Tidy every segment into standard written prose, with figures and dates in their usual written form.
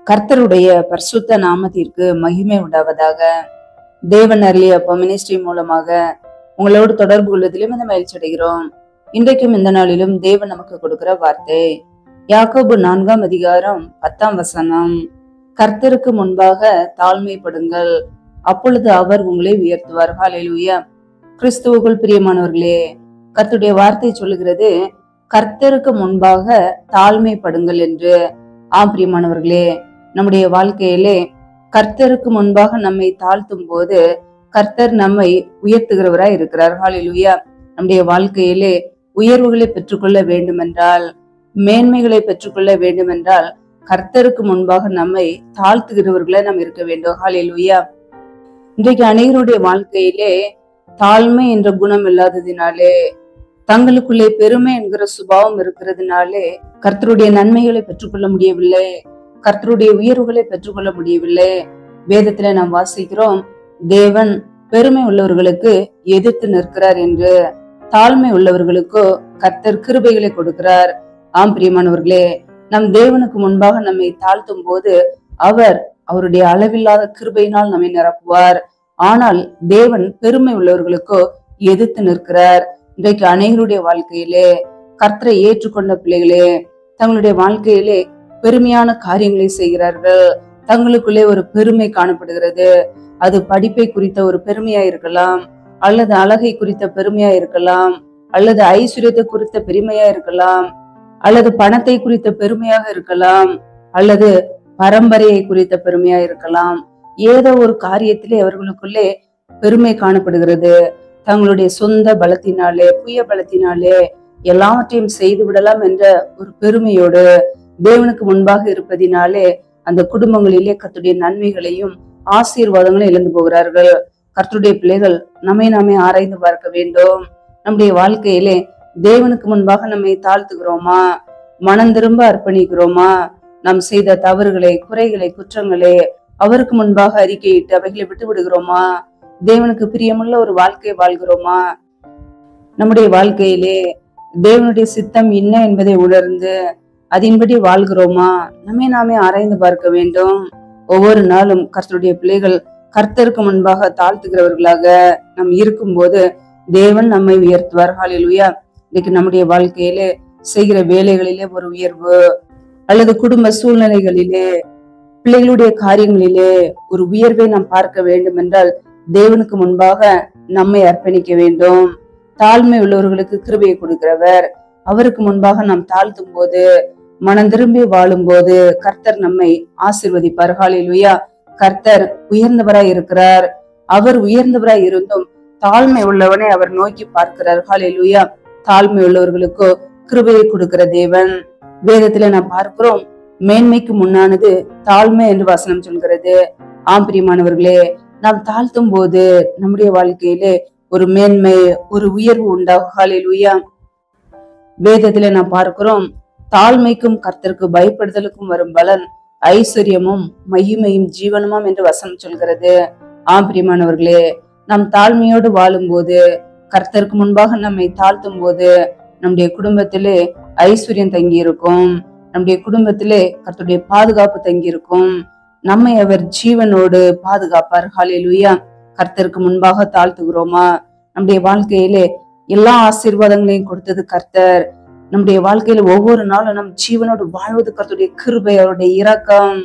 கர்த்தருடைய பரிசுத்த நாமத்திற்கு மகிமை உண்டாவதாக. தேவன் அருளிய மினிஸ்ட்ரி மூலமாக உங்களோடு தொடர்பு கொள்வதிலும் இந்த மகிழ்ச்சி அடைகிறோம். இன்றைக்கும் இந்த நாளிலும் தேவன் நமக்கு கொடுக்கிற வார்த்தை யாக்கோபு 4ஆம் அதிகாரம் 10ஆம் வசனம். கர்த்தருக்கு முன்பாக தாழ்மைப்படுங்கள், அப்பொழுது அவர் உங்களை உயர்த்துவார். ஹல்லேலூயா. கிறிஸ்துவுக்குள் பிரியமானவர்களே, கர்த்தருடைய வார்த்தை சொல்லுகிறது கர்த்தருக்கு முன்பாக தாழ்மைப்படுங்கள் என்று. பிரியமானவர்களே, நம்முடைய வாழ்க்கையிலே கர்த்தருக்கு முன்பாக நம்மை தாழ்த்தும் போது கர்த்தர் நம்மை உயர்த்துகிறவராய் இருக்கிறார். ஹல்லேலூயா. நம்முடைய வாழ்க்கையிலே உயர்வுகளை பெற்றுக்கொள்ள வேண்டும் என்றால், மேன்மைகளை பெற்றுக்கொள்ள வேண்டும் என்றால் கர்த்தருக்கு முன்பாக நம்மை தாழ்த்துகிறவர்களை நாம் இருக்க வேண்டும். ஹல்லேலூயா. இன்றைக்கு அநேகருடைய வாழ்க்கையிலே தாழ்மை என்ற குணம் இல்லாததினாலே, தங்களுக்குள்ளே பெருமை என்கிற சுபாவம் இருக்கிறதுனாலே கர்த்தருடைய நன்மைகளை பெற்றுக்கொள்ள முடியவில்லை, கர்த்தருடைய உயர்வுகளை பெற்றுக்கொள்ள முடியவில்லை. வேதத்துல நாம் வாசிக்கிறோம், தேவன் பெருமை உள்ளவர்களுக்கு எதிர்த்து நிற்கிறார் என்று, தாழ்மை உள்ளவர்களுக்கோ கர்த்தர் கிருபைகளை கொடுக்கிறார். பிரியமானவர்களே, நம் தேவனுக்கு முன்பாக நம்மை தாழ்த்தும் போது அவருடைய அளவில்லாத கிருபையினால் நம்மை நிரப்புவார். ஆனால் தேவன் பெருமை உள்ளவர்களுக்கோ எதிர்த்து நிற்கிறார். இன்றைக்கு அநேகருடைய வாழ்க்கையிலே கர்த்தரை ஏற்றுக்கொண்ட பிள்ளைகளே தங்களுடைய வாழ்க்கையிலே பெருமையான காரியங்களை செய்கிறார்கள். தங்களுக்குள்ளே ஒரு பெருமை காணப்படுகிறது. அது படிப்பை குறித்த ஒரு பெருமையா இருக்கலாம், அல்லது அழகை குறித்த பெருமையா இருக்கலாம், அல்லது ஐஸ்வர்யத்தை குறித்த பெருமையா இருக்கலாம், அல்லது பணத்தை குறித்த பெருமையாக இருக்கலாம், அல்லது பரம்பரையை குறித்த பெருமையா இருக்கலாம். ஏதோ ஒரு காரியத்திலே அவர்களுக்குள்ளே பெருமை காணப்படுகிறது. தங்களுடைய சொந்த பலத்தினாலே, புய பலத்தினாலே எல்லாவற்றையும் செய்து விடலாம் என்ற ஒரு பெருமையோடு தேவனுக்கு முன்பாக இருப்பதினாலே அந்த குடும்பங்களிலே கர்த்தருடைய நன்மைகளையும் ஆசீர்வாதங்களையும் இழந்து போகிறார்கள். கர்த்தருடைய பிள்ளைகள் நாமே ஆராய்ந்து பார்க்க வேண்டும். நம்முடைய வாழ்க்கையிலே தேவனுக்கு முன்பாக நம்மை தாழ்த்துகிறோமா? மனம் திரும்ப அர்ப்பணிக்கிறோமா? நாம் செய்த தவறுகளை, குறைகளை, குற்றங்களை அவருக்கு முன்பாக அறிக்கையிட்டு அவைகளை விட்டு விடுகிறோமா? தேவனுக்கு பிரியமுள்ள ஒரு வாழ்க்கை வாழ்கிறோமா? நம்முடைய வாழ்க்கையிலே தேவனுடைய சித்தம் என்ன என்பதை உணர்ந்து அதன்படி வாழ்கிறோமா? நாமே ஆராய்ந்து பார்க்க வேண்டும். ஒவ்வொரு நாளும் கர்த்தருடைய பிள்ளைகள் கர்த்தருக்கு முன்பாக தாழ்த்துகிறவர்களாக நாம் இருக்கும் போது தேவன் நம்மை உயர்த்துவார். ஹல்லேலூயா. இன்னைக்கு நம்முடைய வாழ்க்கையிலே செய்கிற வேலைகளிலே ஒரு உயர்வு, அல்லது குடும்ப சூழ்நிலைகளிலே, பிள்ளைகளுடைய காரியங்களிலே ஒரு உயர்வை நாம் பார்க்க வேண்டும் என்றால் தேவனுக்கு முன்பாக நம்மை அர்ப்பணிக்க வேண்டும். தாழ்மை உள்ளவர்களுக்கு கிருபையை கொடுக்கிறவர். அவருக்கு முன்பாக நாம் தாழ்த்தும் போது, மனம் திரும்பி வாழும் போது கர்த்தர் நம்மை ஆசீர்வதிப்பார். ஹல்லேலூயா. கர்த்தர் உயர்ந்தவராய் இருக்கிறார். அவர் உயர்ந்தவராய் இருந்தும் தாழ்மை உள்ளவனை அவர் நோக்கி பார்க்கிறார். ஹல்லேலூயா. தாழ்மை உள்ளவர்களுக்கோ கிருபையை கொடுக்கிற தேவன். வேதத்துல நாம் பார்க்கிறோம், மேன்மைக்கு முன்னானது தாழ்மை என்று வசனம் சொல்கிறது. பிரியமானவர்களே, நாம் தாழ்த்தும் போது நம்முடைய வாழ்க்கையிலே ஒரு மேன்மை, ஒரு உயர்வு உண்டாகும். ஹல்லேலூயா. வேதத்துல நாம் பார்க்கிறோம், தாழ்மைக்கும் கர்த்தருக்கு பயப்படுதலுக்கும் வரும் பலன் ஐஸ்வர்யமும் மகிமையும் ஜீவனமும் என்று வசனம் சொல்கிறது. பிரியமானவர்களே, நாம் தாழ்மையோடு வாழும் போது, கர்த்தருக்கு முன்பாக நம்மை தாழ்த்தும் போது நம்முடைய குடும்பத்திலே ஐஸ்வர்யம் தங்கி இருக்கும். நம்முடைய குடும்பத்திலே கர்த்தருடைய பாதுகாப்பு தங்கி இருக்கும். நம்மை அவர் ஜீவனோடு பாதுகாப்பார். ஹல்லேலூயா. கர்த்தருக்கு முன்பாக தாழ்த்துகிறோமா? நம்முடைய வாழ்க்கையிலே எல்லா ஆசீர்வாதங்களையும் கொடுத்தது கர்த்தர். நம்முடைய வாழ்க்கையில ஒவ்வொரு நாளும் நம் ஜீவனோடு வாழ்வது கர்த்தருடைய கிருபை, அவருடைய இரக்கம்.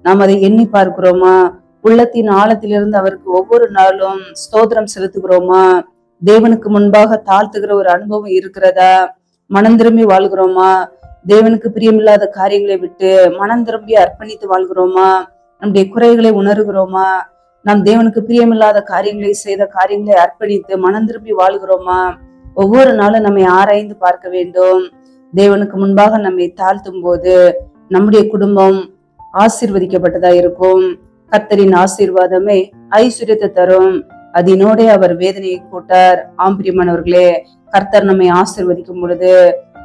நாம் அதை எண்ணி பார்க்கிறோமா? உள்ளத்தின் ஆழத்திலிருந்து அவருக்கு ஒவ்வொரு நாளும் ஸ்தோத்திரம் செலுத்துகிறோமா? தேவனுக்கு முன்பாக தாழ்த்துகிற ஒரு அனுபவம் இருக்கிறதா? மனம் திரும்பி வாழ்கிறோமா? தேவனுக்கு பிரியமில்லாத காரியங்களை விட்டு மனம் திரும்பி அர்ப்பணித்து வாழ்கிறோமா? நம்முடைய குறைகளை உணர்கிறோமா? நாம் தேவனுக்கு பிரியமில்லாத காரியங்களை செய்த காரியங்களை அர்ப்பணித்து மனம் திரும்பி வாழ்கிறோமா? ஒவ்வொரு நாளும் நம்மை ஆராய்ந்து பார்க்க வேண்டும். தேவனுக்கு முன்பாக நம்மை தாழ்த்தும் போது நம்முடைய குடும்பம் ஆசீர்வதிக்கப்பட்டதா இருக்கும். கர்த்தரின் ஆசீர்வாதமே ஐஸ்வர்யத்தை தரும், அதனோட அவர் வேதனையை கூட்டார். பிரியமானவர்களே, கர்த்தர் நம்மை ஆசீர்வதிக்கும் பொழுது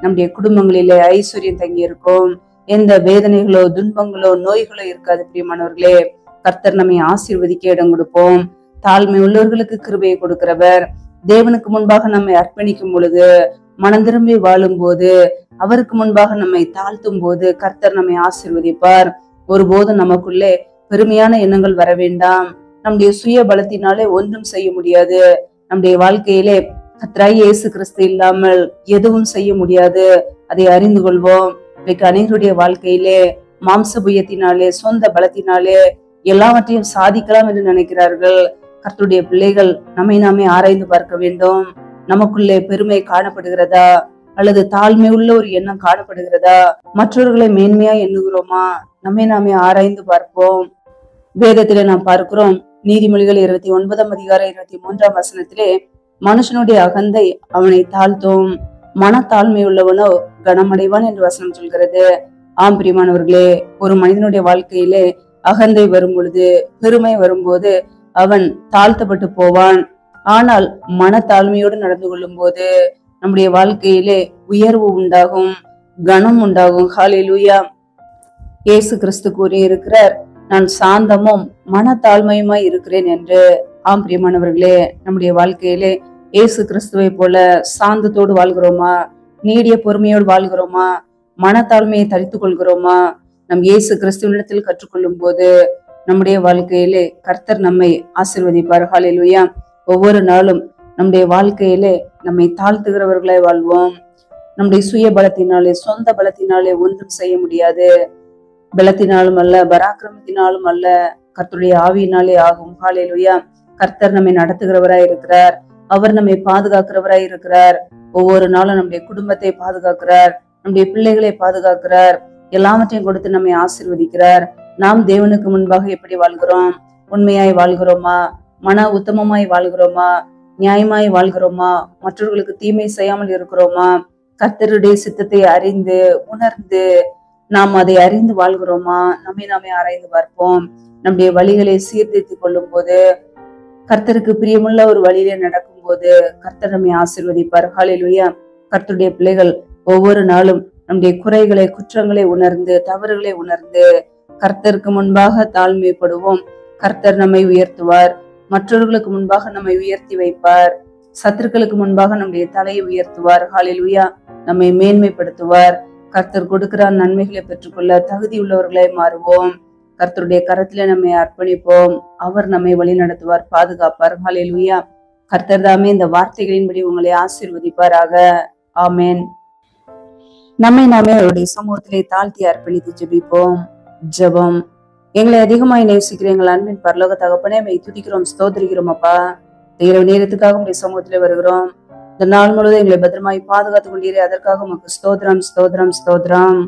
நம்முடைய குடும்பங்களிலே ஐஸ்வர்யம் தங்கி இருக்கும். எந்த வேதனைகளோ, துன்பங்களோ, நோய்களோ இருக்காது. பிரியமானவர்களே, கர்த்தர் நம்மை ஆசீர்வதிக்க இடம் கொடுப்போம். தாழ்மை உள்ளவர்களுக்கு கிருபையை கொடுக்கிறவர். தேவனுக்கு முன்பாக நம்மை அர்ப்பணிக்கும் பொழுது, மனம் திரும்பி வாழும் போது, அவருக்கு முன்பாக நம்மை தாழ்த்தும் போது கர்த்தர் நம்மை ஆசீர்வதிப்பார். ஒருபோதும் நமக்குள்ளே பெருமையான எண்ணங்கள் வர வேண்டாம். நம்முடைய சுய பலத்தினாலே ஒன்றும் செய்ய முடியாது. நம்முடைய வாழ்க்கையிலே கர்த்தராகிய இயேசு கிறிஸ்து இல்லாமல் எதுவும் செய்ய முடியாது. அதை அறிந்து கொள்வோம். இன்னைக்கு அநேகருடைய வாழ்க்கையிலே மாம்ச புயத்தினாலே, சொந்த பலத்தினாலே எல்லாவற்றையும் சாதிக்கலாம் என்று நினைக்கிறார்கள். கர்த்தருடைய பிள்ளைகள் நம்மை நாமே ஆராய்ந்து பார்க்க வேண்டும். நமக்குள்ளே பெருமை காணப்படுகிறதா, அல்லது தாழ்மை உள்ள ஒரு எண்ணம் காணப்படுகிறதா, மற்றவர்களை மேன்மையா எண்ணுகிறோமா? நம்மை நாமே ஆராய்ந்து பார்ப்போம். வேதத்திலே நாம் பார்க்கிறோம், நீதிமொழிகள் 29 அதிகாரம் 23 வசனத்திலே, மனுஷனுடைய அகந்தை அவனை தாழ்த்தும், மனத்தாழ்மை உள்ளவனோ கனமடைவான் என்று வசனம் சொல்கிறது. ஆம் பிரியமானவர்களே, ஒரு மனிதனுடைய வாழ்க்கையிலே அகந்தை வரும் பொழுது, பெருமை வரும்போது அவன் தாழ்த்தப்பட்டு போவான். ஆனால் மனத்தாழ்மையோடு நடந்து கொள்ளும் போது நம்முடைய வாழ்க்கையிலே உயர்வு உண்டாகும், கனம் உண்டாகும். ஹல்லேலூயா. இயேசு கிறிஸ்து கூறி இருக்கிறார், நான் சாந்தமும் மனத்தாழ்மையுமாய் இருக்கிறேன் என்று. ஆம் பிரியமானவர்களே, நம்முடைய வாழ்க்கையிலே இயேசு கிறிஸ்துவை போல சாந்தத்தோடு வாழ்கிறோமா? நீடிய பொறுமையோடு வாழ்கிறோமா? மனத்தாழ்மையை தரித்துக் கொள்கிறோமா? நம் இயேசு கிறிஸ்துவினிடத்தில் கற்றுக்கொள்ளும் போது நம்முடைய வாழ்க்கையிலே கர்த்தர் நம்மை ஆசீர்வதிப்பார். ஹல்லேலூயா. ஒவ்வொரு நாளும் நம்முடைய வாழ்க்கையிலே நம்மை தாழ்த்துகிறவர்களாய் வாழ்வோம். நம்முடைய சுய பலத்தினாலே, சொந்த பலத்தினாலே ஒன்றும் செய்ய முடியாது. பலத்தினாலும் அல்ல, பராக்கிரமத்தினாலும் அல்ல, கர்த்தருடைய ஆவியினாலே ஆகும். ஹல்லேலூயா. கர்த்தர் நம்மை நடத்துகிறவராய் இருக்கிறார். அவர் நம்மை பாதுகாக்கிறவராய் இருக்கிறார். ஒவ்வொரு நாளும் நம்முடைய குடும்பத்தை பாதுகாக்கிறார், நம்முடைய பிள்ளைகளை பாதுகாக்கிறார், எல்லாவற்றையும் கொடுத்து நம்மை ஆசீர்வதிக்கிறார். நாம் தேவனுக்கு முன்பாக எப்படி வாழ்கிறோம்? உண்மையாய் வாழ்கிறோமா? மன உத்தமமாய் வாழ்கிறோமா? நியாயமாய் வாழ்கிறோமா? மற்றவர்களுக்கு தீமை செய்யாமல் இருக்கிறோமா? கர்த்தருடைய சித்தத்தை அறிந்து உணர்ந்து நாம் அதை அறிந்து வாழ்கிறோமா? நம்மை நாமே ஆராய்ந்து பார்ப்போம். நம்முடைய வழிகளை சீர்திருத்திக் கொள்ளும் போது, கர்த்தருக்கு பிரியமுள்ள ஒரு வழியிலே நடக்கும் போது கர்த்தர் நம்மை ஆசீர்வதிப்பார். ஹல்லேலூயா. கர்த்தருடைய பிள்ளைகள் ஒவ்வொரு நாளும் நம்முடைய குறைகளை, குற்றங்களை உணர்ந்து, தவறுகளை உணர்ந்து கர்த்தருக்கு முன்பாக தாழ்மைப்படுவோம். கர்த்தர் நம்மை உயர்த்துவார். மற்றவர்களுக்கு முன்பாக நம்மை உயர்த்தி வைப்பார். சத்துருக்களுக்கு முன்பாக நம்முடைய தலையை உயர்த்துவார். ஹல்லேலூயா. நம்மை மேன்மைப்படுத்துவார். கர்த்தர் கொடுக்கிற நன்மைகளை பெற்றுக்கொள்ள தகுதி உள்ளவர்களாய் மாறுவோம். கர்த்தருடைய கரத்திலே நம்மை அர்ப்பணிப்போம். அவர் நம்மை வழி நடத்துவார், பாதுகாப்பார். ஹல்லேலூயா. கர்த்தர் தாமே இந்த வார்த்தைகளின்படி உங்களை ஆசீர்வதிப்பாராக. ஆமென். நம்மை நாமே அவருடைய சமூகத்திலே தாழ்த்தி அர்ப்பணித்து ஜெபிப்போம். ஜெபம். எங்களை அதிகமாய் நேசிக்கிற எங்கள் அன்பின் பரலோக தகப்பனே, மெய் துதிக்கிறோம், ஸ்தோத்திரிக்கிறோம். அப்பா, இரவு நேரத்துக்காக உடைய சமூகத்திலே வருகிறோம். இந்த நாள் முழுவதும் எங்களை பத்திரமாய் பாதுகாத்துக் கொண்டீரே, அதற்காக உமக்கு ஸ்தோத்திரம், ஸ்தோத்திரம், ஸ்தோத்திரம்.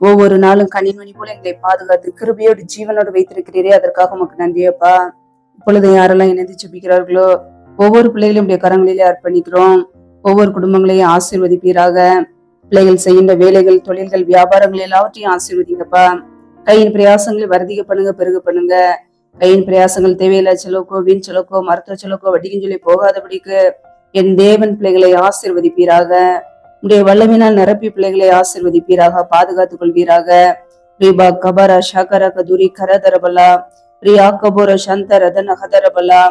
ஒவ்வொரு நாளும் கனிமணி போல எங்களை பாதுகாத்து கிருபையோடு ஜீவனோடு வைத்திருக்கிறீரே, அதற்காக உமக்கு நன்றியப்பா. இப்பொழுது யாரெல்லாம் இணைந்து ஜெபிக்கிறார்களோ ஒவ்வொரு பிள்ளைகளையும் உடைய கரங்களிலே அர்ப்பணிக்கிறோம். ஒவ்வொரு குடும்பங்களையும் ஆசீர்வதிப்பீராக. பிள்ளைகள் செய்கின்ற வேலைகள், தொழில்கள், வியாபாரங்கள் எல்லாவற்றையும் ஆசீர்வதிங்கப்பா. கையின் பிரயாசங்களை வர்த்திக்க பண்ணுங்க, பெருக பண்ணுங்க. கையின் பிரயாசங்கள் தேவையில்லா செலவுக்கோ, வீண் செலவுக்கோ, மருத்துவ செலவுக்கோ, வட்டிக்கும் சொல்லி போகாதபடிக்கு என் தேவன் பிள்ளைகளை ஆசீர்வதிப்பீராக. உடைய வல்லமையினால் நிரப்பி பிள்ளைகளை ஆசீர்வதிப்பீராக, பாதுகாத்துக் கொள்வீராக. ரீபா கபரா ஷகர கதுரி கரதரபலா ரியா கபோர சந்த ரதன ஹதரபலா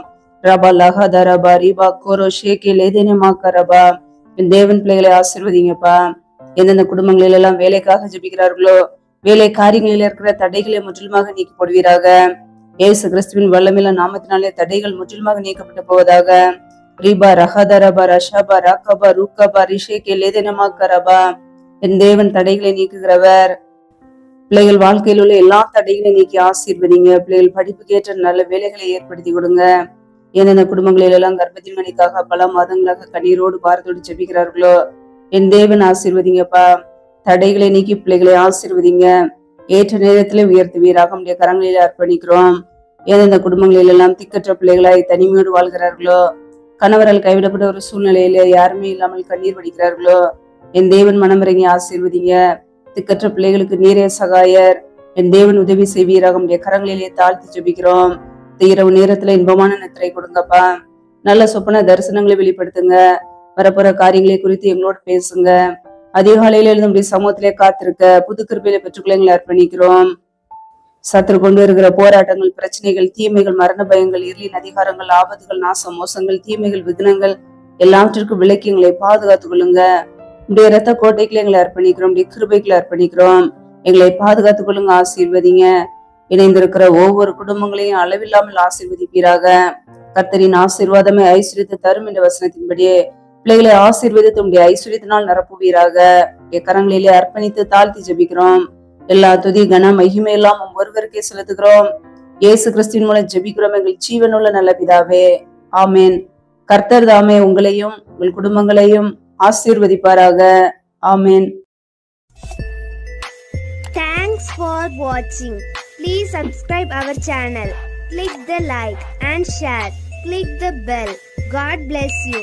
ரபா லஹதரபா ரீபா கோரோ ஷேகே லேதேனமா கரபா. என் தேவன் பிள்ளைகளை ஆசீர்வதிங்கப்பா. எந்தெந்த குடும்பங்களில் எல்லாம் வேலைக்காக ஜெபிக்கிறார்களோ, வேலை காரியங்களில் இருக்கிற தடைகளை முற்றிலுமாக நீக்கி போடுவீராக. இயேசு கிறிஸ்துவின் வல்லமையில நாமத்தினாலே தடைகள் முற்றிலுமாக நீக்கப்பட்டு போவதாக. ரீபா ரஹதரபா ரஷபா ரகபா ருக்கபா ரிஷேகே லேதேனமா கரபா. என் தேவன் தடைகளை நீக்குகிறவர். பிள்ளைகள் வாழ்க்கையில் உள்ள எல்லா தடைகளையும் நீக்கி ஆசீர்வதிங்க. பிள்ளைகள் படிப்புக்கு ஏற்ற நல்ல வேலைகளை ஏற்படுத்தி கொடுங்க. எந்தெந்த குடும்பங்களில் எல்லாம் கர்ப்பத்தின் மணிக்காக பல மாதங்களாக கண்ணீரோடு பாரத்தோடு ஜெபிக்கிறார்களோ, என் தேவன் ஆசீர்வதிங்கப்பா. தடைகளை நீக்கி பிள்ளைகளை ஆசீர்வதிங்க. ஏற்ற நேரத்திலே உயர்த்துவீராக. உடைய கரங்களிலே அர்ப்பணிக்கிறோம். எந்தெந்த குடும்பங்களில் எல்லாம் திக்கற்ற பிள்ளைகளாய் தனிமையோடு வாழ்கிறார்களோ, கணவரால் கைவிடப்பட்ட ஒரு சூழ்நிலையில யாருமே இல்லாமல் கண்ணீர் வடிக்கிறார்களோ, என் தேவன் மனமிறங்கி ஆசீர்வதிங்க. திக்கற்ற பிள்ளைகளுக்கு நீரே சகாயர். என் தேவன் உதவி செய்வீராக. உடைய கரங்களிலே தாழ்த்தி ஜெபிக்கிறோம். இரவு நேரத்துல இன்பமான நித்திரை கொடுங்கப்பா. நல்ல சொப்பன தரிசனங்களை வெளிப்படுத்துங்க. வரப்போற காரியங்களை குறித்து எங்களோடு பேசுங்க. அதிகாலையில நம்முடைய சமூகத்திலே காத்திருக்க புது கிருபையில பெற்றுக்கொள்ள எங்களை அர்ப்பணிக்கிறோம். சத்துரு கொண்டு வருகிற போராட்டங்கள், பிரச்சனைகள், தீமைகள், மரண பயங்கள், இருளின் அதிகாரங்கள், ஆபத்துகள், நாசம், மோசங்கள், தீமைகள், விக்னங்கள் எல்லாவற்றிற்கும் விலக்கி எங்களை பாதுகாத்துக் கொள்ளுங்க. உடைய இரத்த கோட்டைக்குள்ள எங்களை அர்ப்பணிக்கிறோம். உடைய கிருபைக்குள்ள அர்ப்பணிக்கிறோம். எங்களை பாதுகாத்துக் கொள்ளுங்க, ஆசீர்வதிங்க. இணைந்திருக்கிற ஒவ்வொரு குடும்பங்களையும் அளவில்லாமல் ஆசீர்வதிப்பீராக. கர்த்தரின் ஆசீர்வாதமே ஐஸ்வர்யத்தை தரும் என்ற வசனத்தின்படியே பிள்ளைகளை ஆசீர்வதித்து உங்களுடைய ஐஸ்வர்யத்தினால் நிரப்புவீராக. கரங்களிலே அர்ப்பணித்து தாழ்த்தி ஜெபிக்கிறோம். எல்லா துதி கன மகிமை எல்லாம் ஒருவருக்கே செலுத்துகிறோம். இயேசு கிறிஸ்துவின் மூலம் ஜெபிக்கிறோம் எங்கள் ஜீவனுள்ள நல்ல பிதாவே, ஆமேன். கர்த்தர் தாமே உங்களையும் உங்கள் குடும்பங்களையும் ஆசீர்வதிப்பாராக. ஆமேன். Thanks for watching. Please subscribe our channel. Click the like and share. Click the bell. God bless you.